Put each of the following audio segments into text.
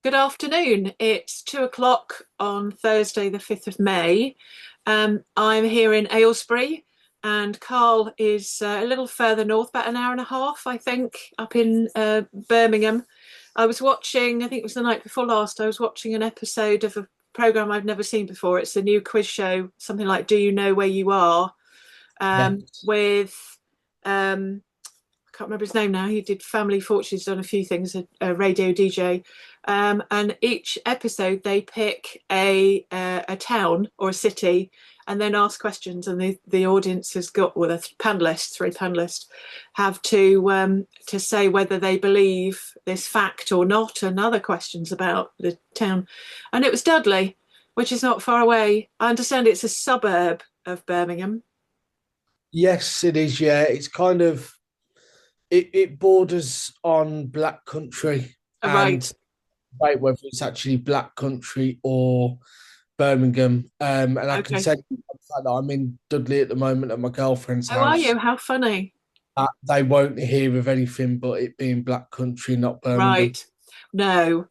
Good afternoon. It's 2 o'clock on Thursday, the 5th of May. I'm here in Aylesbury, and Carl is a little further north, about an hour and a half, I think, up in Birmingham. I was watching, I think it was the night before last, I was watching an episode of a program I've never seen before. It's a new quiz show, something like Do You Know Where You Are? Yeah. With I can't remember his name now. He did Family Fortunes, done a few things, a radio DJ. And each episode they pick a town or a city and then ask questions. And the audience has got, well, the panelists, three panelists, have to say whether they believe this fact or not, and other questions about the town. And it was Dudley, which is not far away. I understand it's a suburb of Birmingham. Yes, it is. Yeah, it's kind of it borders on Black Country, Oh, and right. wait whether it's actually Black Country or Birmingham. And I can Okay. say the fact that I'm in Dudley at the moment at my girlfriend's How are house. you? How funny. They won't hear of anything but it being Black Country, not Birmingham. Right. No,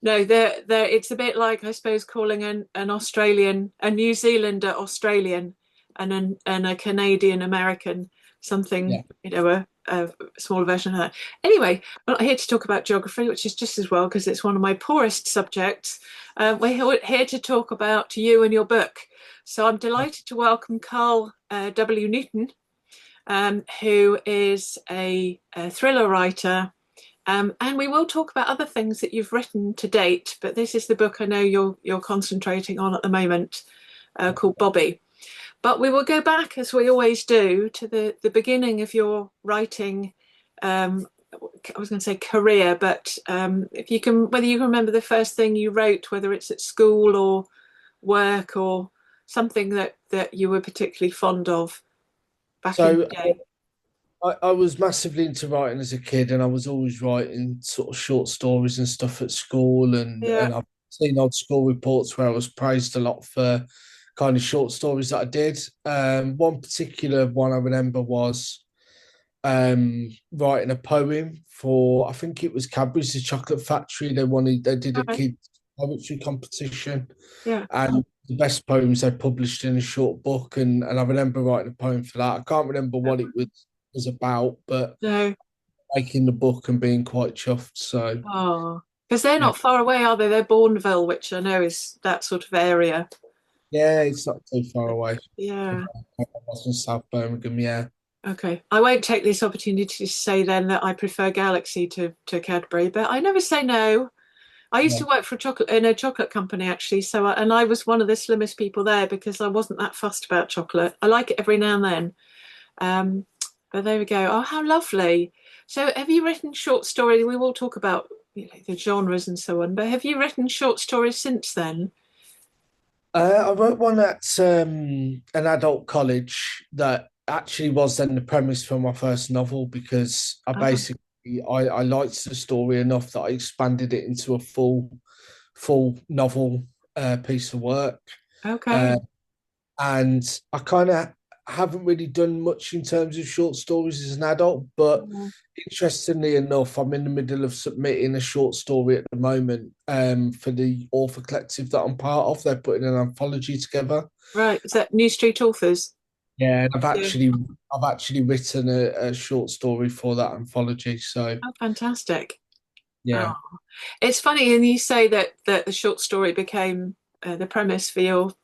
no, they're it's a bit like, I suppose, calling an Australian, a New Zealander Australian, and a Canadian American, something, Yeah. a smaller version of that. Anyway, we're not here to talk about geography, which is just as well because it's one of my poorest subjects. We're here to talk about you and your book. So I'm delighted to welcome Karl W Newton, who is a thriller writer. And we will talk about other things that you've written to date, but this is the book I know you're concentrating on at the moment, called Bobby. But we will go back, as we always do, to the beginning of your writing. I was going to say career, but if you can, whether you can remember the first thing you wrote, whether it's at school or work or something that you were particularly fond of back in So the day. I was massively into writing as a kid, and I was always writing sort of short stories and stuff at school, Yeah. and I've seen old school reports where I was praised a lot for kind of short stories that I did. One particular one I remember was writing a poem for, I think it was Cadbury's The Chocolate Factory. They did All a right. kids poetry competition, Yeah. and the best poems they published in a short book, and I remember writing a poem for that. I can't remember what it was about, but No. making the book and being quite chuffed. So Oh, because they're yeah, not far away, are they? They're Bourneville, which I know is that sort of area. yeah, it's not too far away. Yeah. I was in South Birmingham, yeah. Okay. I won't take this opportunity to say then that I prefer Galaxy to Cadbury, but I never say no. I used Yeah. to work for a chocolate in a chocolate company actually, and I was one of the slimmest people there because I wasn't that fussed about chocolate. I like it every now and then. Um, but there we go. Oh, how lovely. So have you written short stories? We will talk about, the genres and so on, but have you written short stories since then? I wrote one at an adult college that actually was then the premise for my first novel because Ah, I liked the story enough that I expanded it into a full novel piece of work. okay. Uh, and I kind of haven't really done much in terms of short stories as an adult, but Mm. interestingly enough, I'm in the middle of submitting a short story at the moment for the author collective that I'm part of. They're putting an anthology together. Right. Is that New Street Authors? Yeah, and Yeah. I've actually written a short story for that anthology. So Oh, fantastic. Oh. yeah. It's funny, and you say that the short story became the premise for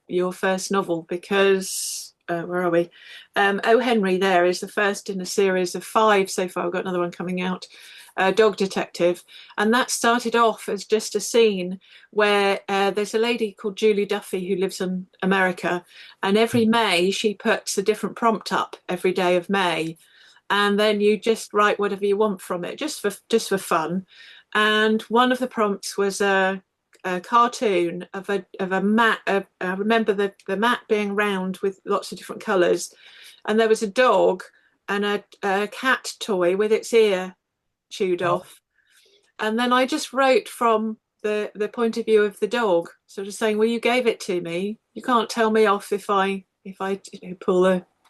your first novel because where are we? O. Henry there is the first in a series of five so far. I've got another one coming out, Dog Detective, and that started off as just a scene where there's a lady called Julie Duffy who lives in America, and every May she puts a different prompt up every day of May, and then you just write whatever you want from it, just for fun. And one of the prompts was a cartoon of a mat. I remember the mat being round with lots of different colours, and there was a dog and a cat toy with its ear chewed off. And then I just wrote from the point of view of the dog, sort of saying, "Well, you gave it to me. You can't tell me off if I pull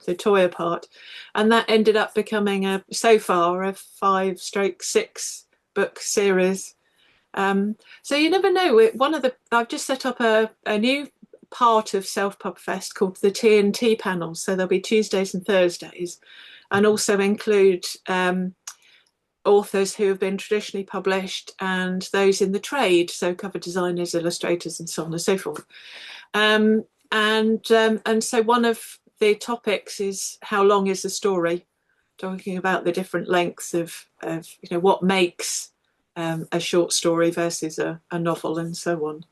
the toy apart." And that ended up becoming so far a 5/6 book series. So you never know. One of the I've just set up a new part of Self Pub Fest called the TNT panels. So there'll be Tuesdays and Thursdays, and also include authors who have been traditionally published and those in the trade, so cover designers, illustrators, and so on and so forth. And so one of the topics is how long is the story, talking about the different lengths of what makes a short story versus a novel and so on.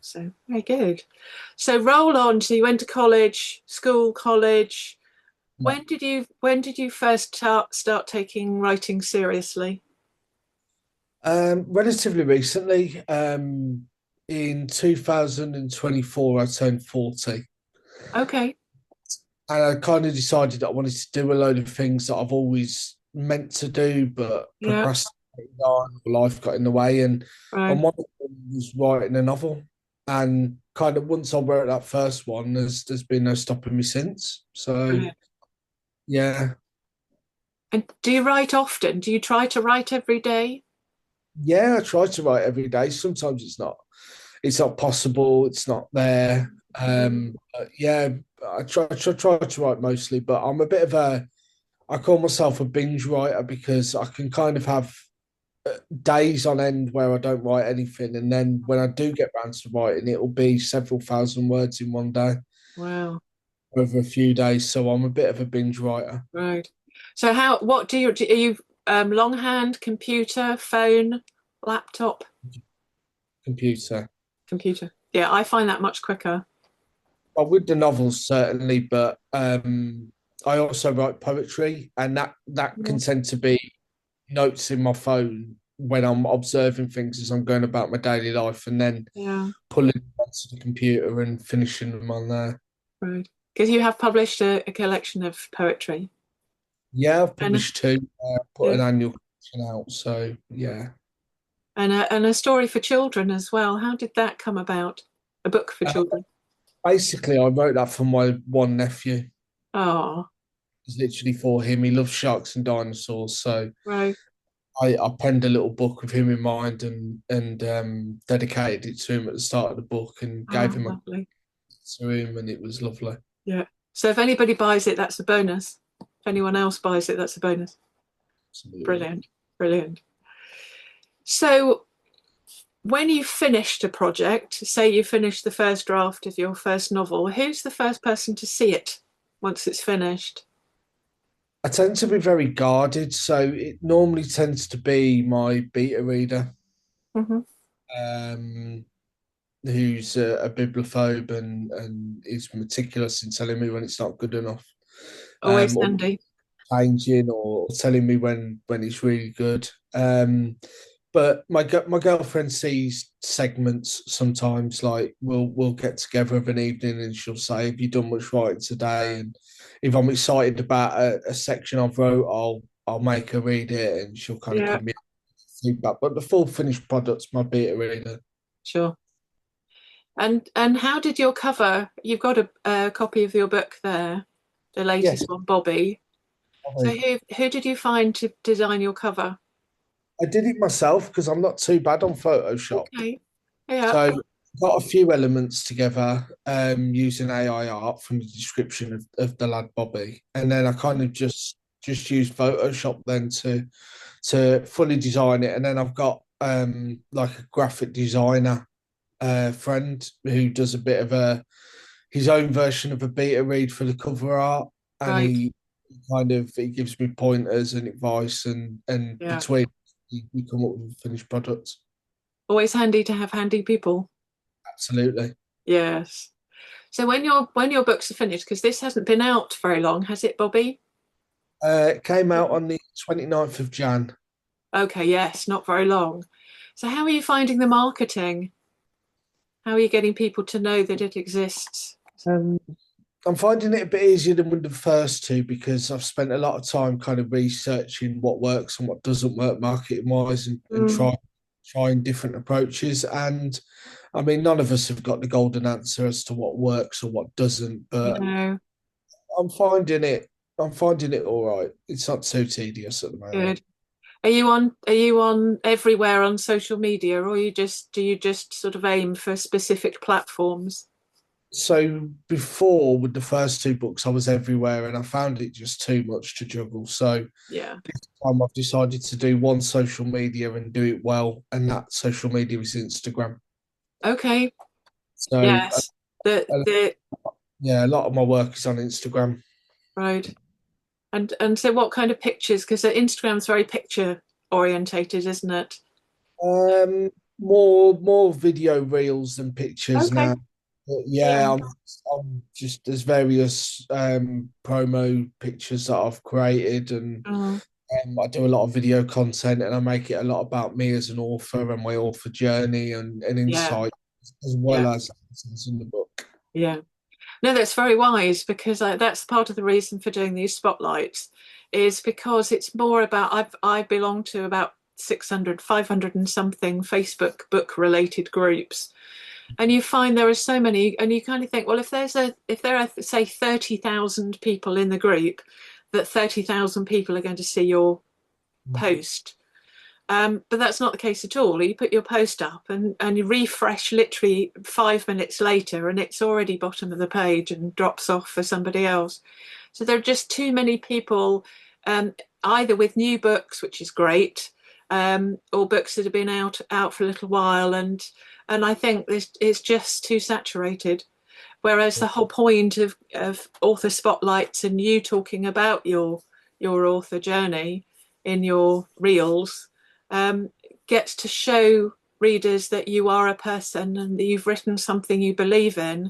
So very good. So roll on. So you went to college, school, college. When did you first start taking writing seriously? Relatively recently, in 2024, I turned 40. Okay. And I kind of decided that I wanted to do a load of things that I've always meant to do, but Yeah. procrastinated on, or life got in the way. And Right. one of them was writing a novel. And kind of once I wrote that first one, there's been no stopping me since. So Brilliant. yeah, And do you write often? Do you try to write every day? yeah, I try to write every day. Sometimes it's not possible, it's not there. Mm. But yeah, I try to write mostly, but I call myself a binge writer because I can kind of have days on end where I don't write anything, and then when I do get round to writing, it'll be several thousand words in one day Wow. over a few days. So I'm a bit of a binge writer. Right. So what are you longhand, computer, phone, laptop, Computer. computer? Yeah, I find that much quicker. Well, with the novels certainly, but I also write poetry, and that Mm. can tend to be notes in my phone when I'm observing things as I'm going about my daily life, and then Yeah, pulling them onto the computer and finishing them on there. right. Because you have published a collection of poetry. Yeah, I've And published two, put yeah, an annual collection out. So yeah, and a story for children as well. How did that come about? A book for uh, children. basically, I wrote that for my one nephew. Oh, It's literally for him. He loves sharks and dinosaurs, so right. I penned a little book with him in mind and dedicated it to him at the start of the book and gave Oh, him a lovely. to him, and it was lovely. Yeah. So if anybody buys it, that's a bonus. If anyone else buys it, that's a bonus. Absolutely. Brilliant. Brilliant. So when you finished a project, say you finished the first draft of your first novel, who's the first person to see it once it's finished? I tend to be very guarded, so it normally tends to be my beta reader, Hmm. um, who's a bibliophobe and is meticulous in telling me when it's not good enough, Always or handy. changing or telling me when it's really good. But my girlfriend sees segments sometimes. Like we'll get together of an evening and she'll say, "Have you done much writing today?" And if I'm excited about a section I've wrote, I'll make her read it and she'll kind of Yeah, give me feedback. But the full finished product's my beta reader. sure. And how did your cover? You've got a copy of your book there, the latest Yes, one, Bobby. So who did you find to design your cover? I did it myself because I'm not too bad on Photoshop. Okay. Yeah. So got a few elements together using AI art from the description of the lad Bobby, and then I kind of just used Photoshop then to fully design it, and then I've got like a graphic designer friend who does a bit of a his own version of a beta read for the cover art, and Right. he gives me pointers and advice, and Yeah. between we come up with a finished product. Always handy to have handy people. Absolutely. Yes. So when your books are finished, because this hasn't been out very long, has it, Bobby? It came out on the 29th of Jan. Okay, yes, not very long. So how are you finding the marketing? How are you getting people to know that it exists? Um, I'm finding it a bit easier than with the first two because I've spent a lot of time kind of researching what works and what doesn't work marketing wise and Mm, trying different approaches. And I mean, none of us have got the golden answer as to what works or what doesn't, but no, I'm finding it I'm finding it all right. It's not too tedious at the moment. good. Are you on everywhere on social media, or do you just sort of aim for specific platforms? So before with the first two books, I was everywhere, and I found it just too much to juggle. So Yeah. this time I've decided to do one social media and do it well, and that social media is Instagram. Okay. So Yes. The yeah, a lot of my work is on Instagram. right. And so what kind of pictures? Because Instagram's very picture orientated, isn't it? More video reels than pictures Okay. now. But Yeah. yeah, I'm just there's various promo pictures that I've created, and Oh, I do a lot of video content, and I make it a lot about me as an author and my author journey and yeah. insight, as well Yeah. as in the book. Yeah. No, that's very wise because that's part of the reason for doing these spotlights is because it's more about I belong to about 600, 500 and something Facebook book related groups. And you find there are so many, and you kind of think, well, if there are say 30,000 people in the group, that 30,000 people are going to see your post. But that's not the case at all. You put your post up and you refresh literally 5 minutes later, and it's already bottom of the page and drops off for somebody else. So there are just too many people, um, either with new books, which is great, or books that have been out for a little while, and I think this is just too saturated. Whereas the whole point of author spotlights and you talking about your author journey in your reels um, gets to show readers that you are a person and that you've written something you believe in,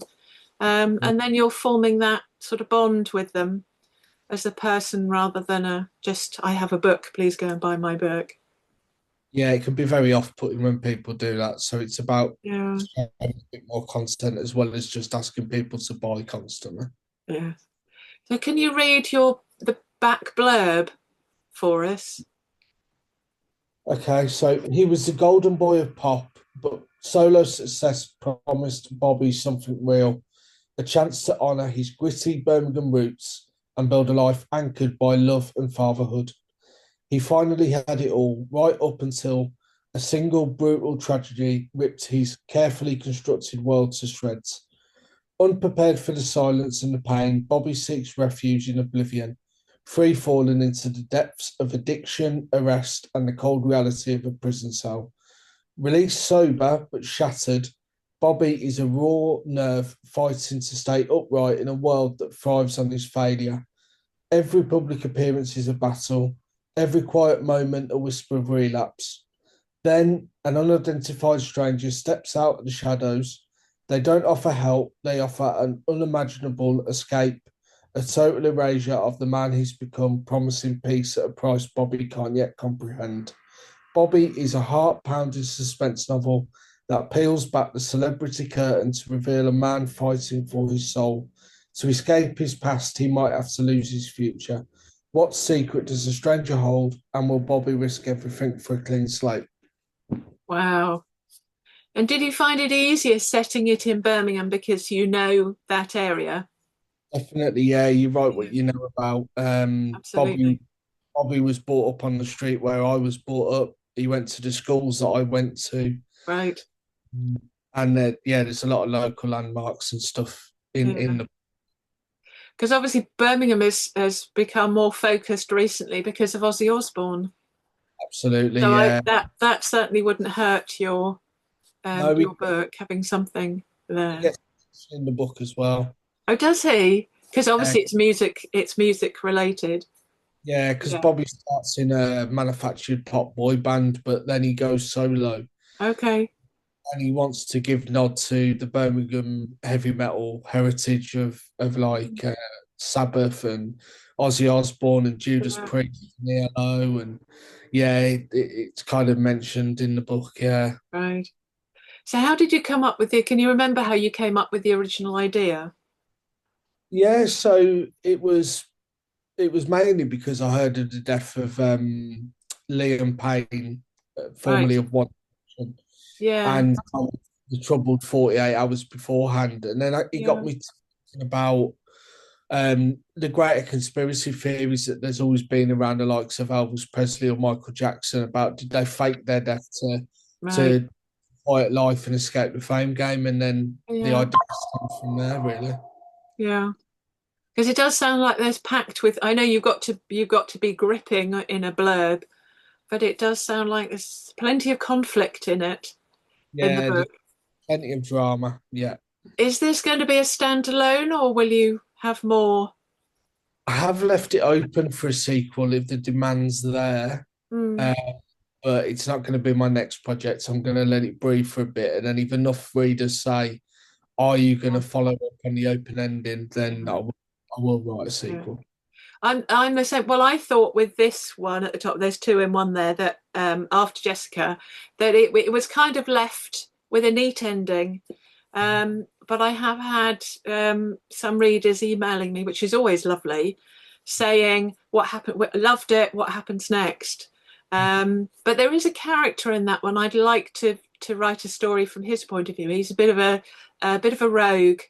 and then you're forming that sort of bond with them as a person rather than a just I have a book, please go and buy my book. Yeah, it can be very off-putting when people do that. So it's about Yeah, sharing a bit more content as well as just asking people to buy constantly. yeah. So can you read your the back blurb for us? Okay, so he was the golden boy of pop, but solo success promised Bobby something real, a chance to honour his gritty Birmingham roots and build a life anchored by love and fatherhood. He finally had it all, right up until a single brutal tragedy ripped his carefully constructed world to shreds. Unprepared for the silence and the pain, Bobby seeks refuge in oblivion, free falling into the depths of addiction, arrest, and the cold reality of a prison cell. Released sober but shattered, Bobby is a raw nerve fighting to stay upright in a world that thrives on his failure. Every public appearance is a battle, every quiet moment a whisper of relapse. Then an unidentified stranger steps out of the shadows. They don't offer help, they offer an unimaginable escape, a total erasure of the man he's become, promising peace at a price Bobby can't yet comprehend. Bobby is a heart pounding suspense novel that peels back the celebrity curtain to reveal a man fighting for his soul. To escape his past, he might have to lose his future. What secret does the stranger hold, and will Bobby risk everything for a clean slate? Wow. And did you find it easier setting it in Birmingham because you know that area? Definitely, yeah, you write Yeah, what you know about. absolutely. Bobby was brought up on the street where I was brought up. He went to the schools that I went to, Right. and yeah, there's a lot of local landmarks and stuff in Yeah. the Because obviously Birmingham has become more focused recently because of Ozzy Osbourne. absolutely, So yeah. that certainly wouldn't hurt No, your book having something he there. gets in the book as well. Oh, does he? Because Yeah, obviously it's music related. yeah, because Yeah. Bobby starts in a manufactured pop boy band, but then he goes solo, Okay. and he wants to give nod to the Birmingham heavy metal heritage of like Sabbath and Ozzy Osbourne and Judas Yeah. Priest and ELO, and yeah, it's kind of mentioned in the book. Yeah, Right. So how did you come up with it? Can you remember how you came up with the original idea? yeah. So it was mainly because I heard of the death of Liam Payne, Right. formerly of One Direction, Yeah. and the troubled 48 hours beforehand. And then it got Yeah. me thinking about The greater conspiracy theories that there's always been around the likes of Elvis Presley or Michael Jackson about did they fake their death Right. to quiet life and escape the fame game, and then the Yeah. idea stemmed from there, really. Yeah. Because it does sound like there's packed with. I know you've got to be gripping in a blurb, but it does sound like there's plenty of conflict in it in the Yeah, book. there's plenty of drama. Yeah, Is this going to be a standalone, or will you have more? I have left it open for a sequel if the demand's there. Hmm. Uh, but it's not going to be my next project. So I'm going to let it breathe for a bit. And then if enough readers say, are you going to follow up on the open ending? Then I will write a Yeah. sequel. I'm the same. Well, I thought with this one at the top, there's two in one there, that after Jessica, that it was kind of left with a neat ending. But I have had some readers emailing me, which is always lovely, saying what happened, loved it, what happens next. But there is a character in that one I'd like to write a story from his point of view. He's a bit of a rogue.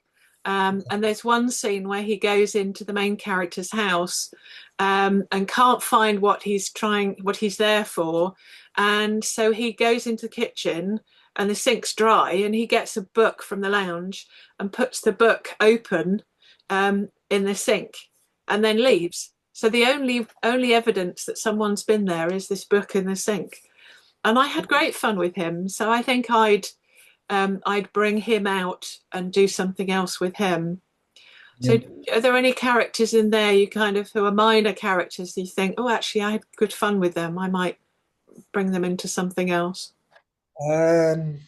And there's one scene where he goes into the main character's house, and can't find what he's there for. And so he goes into the kitchen and the sink's dry, and he gets a book from the lounge and puts the book open in the sink and then leaves. So the only evidence that someone's been there is this book in the sink. And I had great fun with him. So I think I'd bring him out and do something else with him. Yeah. So, are there any characters in there you kind of who are minor characters you think, oh, actually, I had good fun with them. I might bring them into something else? Um,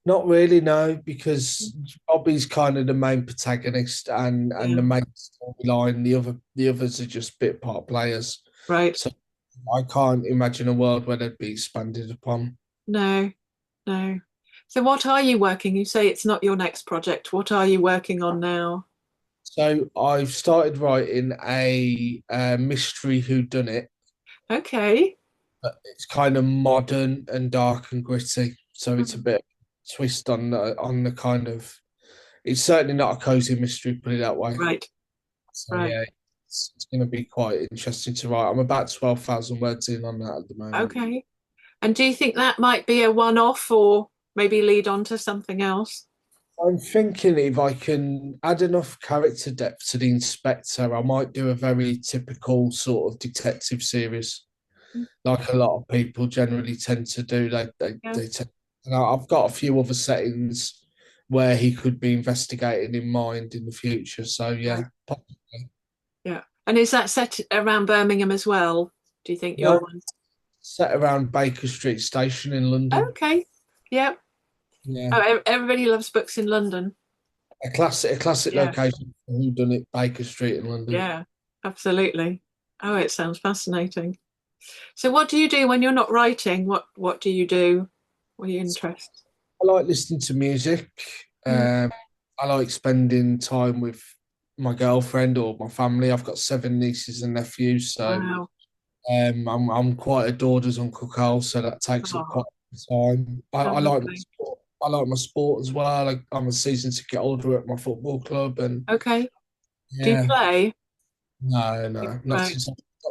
Not really, no, because Bobby's kind of the main protagonist and Yeah, the main storyline. The others are just bit part players. right. So I can't imagine a world where they'd be expanded upon. No, no. So, what are you working? You say it's not your next project. What are you working on now? So I've started writing a mystery whodunit. Okay. It's kind of modern and dark and gritty. So it's a Mhm. bit twist on the kind of. It's certainly not a cozy mystery, put it that way. Right, So right. yeah, it's going to be quite interesting to write. I'm about 12,000 words in on that at the moment. Okay. And do you think that might be a one-off, or maybe lead on to something else? I'm thinking if I can add enough character depth to the inspector, I might do a very typical sort of detective series, like a lot of people generally tend to do. Yeah, They tend, and I've got a few other settings where he could be investigating in mind in the future. So right. yeah, possibly. Yeah. And is that set around Birmingham as well? Do you think your No, one? set around Baker Street Station in London. Okay. Yeah. Yeah. Oh, everybody loves books in London. A classic Yeah. location for whodunit, Baker Street in London. Yeah. Absolutely. Oh, it sounds fascinating. So what do you do when you're not writing? What do you do? What are your interests? I like listening to music. Mm. Um, I like spending time with my girlfriend or my family. I've got seven nieces and nephews, so Wow. I'm quite adored as Uncle Carl, so that takes up quite Oh, a bit of time. I, how I like my lovely. sport. I like my sport as well. I'm a season ticket holder at my football club, and Okay. Do you yeah, play? no, Right. not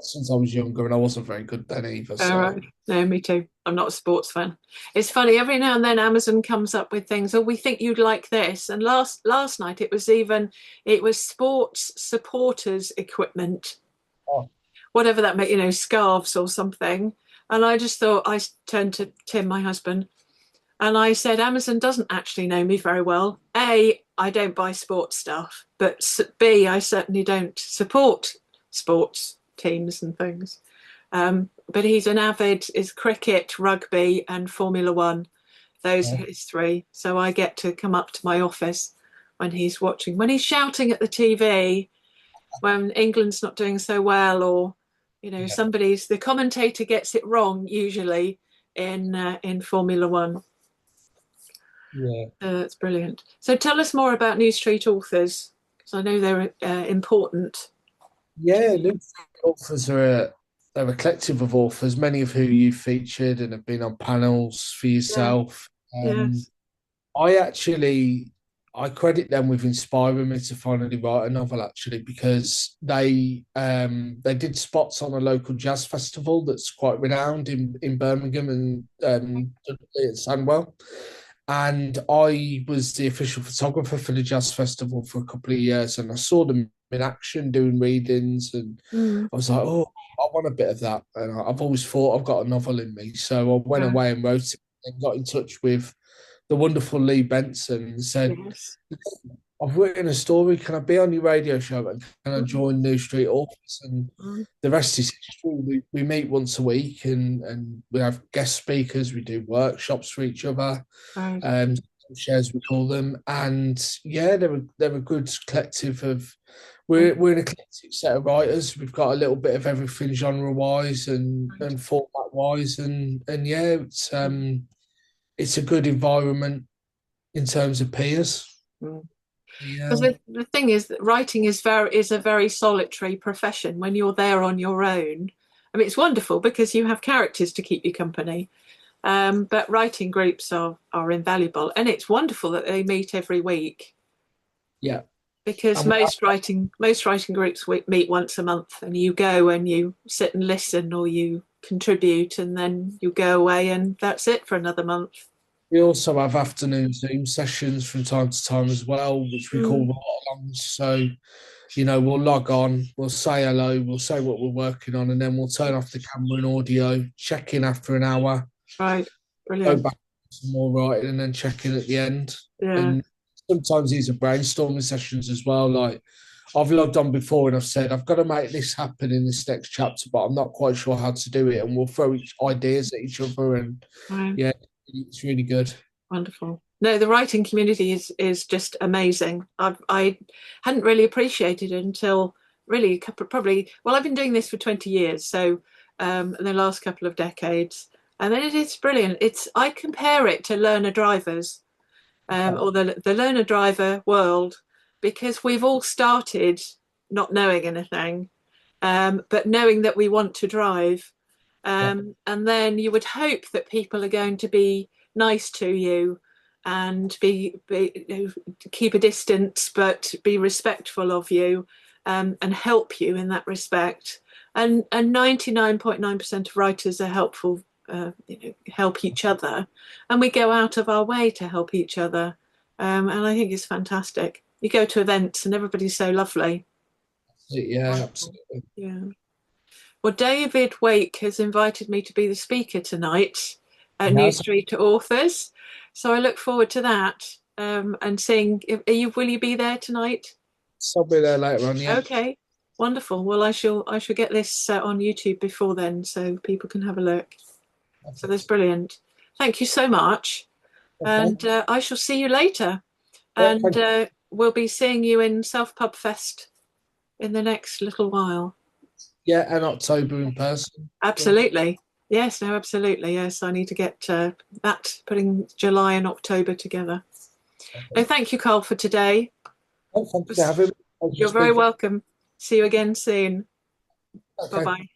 since I was younger, and I wasn't very good then either. All So right. No, me too. I'm not a sports fan. It's funny, every now and then Amazon comes up with things, oh, we think you'd like this. And last night it was sports supporters equipment, oh, whatever that may, scarves or something. And I just thought, I turned to Tim, my husband, and I said, Amazon doesn't actually know me very well. A, I don't buy sports stuff, but B, I certainly don't support sports teams and things. But he's an avid is cricket, rugby, and Formula One. Those are oh, his three. So I get to come up to my office when he's watching, when he's shouting at the TV, when England's not doing so well, or yeah, somebody's the commentator gets it wrong usually in Formula One. yeah. That's brilliant. So tell us more about New Street Authors, because I know they're important. Yeah, Luke authors are a collective of authors, many of who you featured and have been on panels for Yeah. yourself. Yes. I actually I credit them with inspiring me to finally write a novel, actually, because they did spots on a local jazz festival that's quite renowned in Birmingham and Dudley at Sandwell. And I was the official photographer for the jazz festival for a couple of years, and I saw them in action doing readings, and Mm, I was like, oh, I want a bit of that. And I've always thought I've got a novel in me, so I went yeah, away and wrote it and got in touch with the wonderful Lee Benson and said, yes. I've written a story. Can I be on your radio show? And can I Mm, join New Street Authors? And mm, the rest is history. We meet once a week, and we have guest speakers. We do workshops for each other, right. um, shares we call them. And yeah, they're a good collective of. Mm, We're an eclectic set of writers. We've got a little bit of everything genre wise and right. format wise, and yeah, it's a good environment in terms of peers. Mm. Because Yeah. the thing is that writing is a very solitary profession when you're there on your own. I mean, it's wonderful because you have characters to keep you company. But writing groups are invaluable, and it's wonderful that they meet every week Yeah. because And most writing groups meet once a month, and you go and you sit and listen or you contribute, and then you go away, and that's it for another month. we also have afternoon Zoom sessions from time to time as well, which we call Mm, ride-alongs. So, we'll log on, we'll say hello, we'll say what we're working on, and then we'll turn off the camera and audio, check in after an hour, right, go brilliant. back to some more writing, and then check in at the end. Yeah, And sometimes these are brainstorming sessions as well. Like I've logged on before and I've said, I've got to make this happen in this next chapter, but I'm not quite sure how to do it. And we'll throw ideas at each other. And right. yeah, it's really good. Wonderful. No, the writing community is just amazing. I hadn't really appreciated it until really a couple, probably, well, I've been doing this for 20 years, so in the last couple of decades, and then it is brilliant. It's I compare it to learner drivers, or the learner driver world, because we've all started not knowing anything, but knowing that we want to drive, Yeah. and then you would hope that people are going to be nice to you and keep a distance but be respectful of you, and help you in that respect. And 99.9% of writers are helpful, help each other, and we go out of our way to help each other. And I think it's fantastic. You go to events and everybody's so lovely. Yeah, Wonderful. absolutely. Yeah. Well, David Wake has invited me to be the speaker tonight at New Yes, Street Authors, so I look forward to that, and seeing. Will you be there tonight? I'll be there later on. Yeah. Okay, wonderful. Well, I shall get this on YouTube before then, so people can have a look. So that's brilliant. Thank you so much, Okay. and I shall see you later. Yeah, And thank you. we'll be seeing you in Self Pub Fest in the next little while. Yeah, and October in person. Yeah. Absolutely. Yes, no, absolutely. Yes, I need to get putting July and October together. No, Okay. thank you, Carl, for today. Well, thank you for having me. Pleasure You're very speaking. welcome. See you again soon. Bye Okay. bye.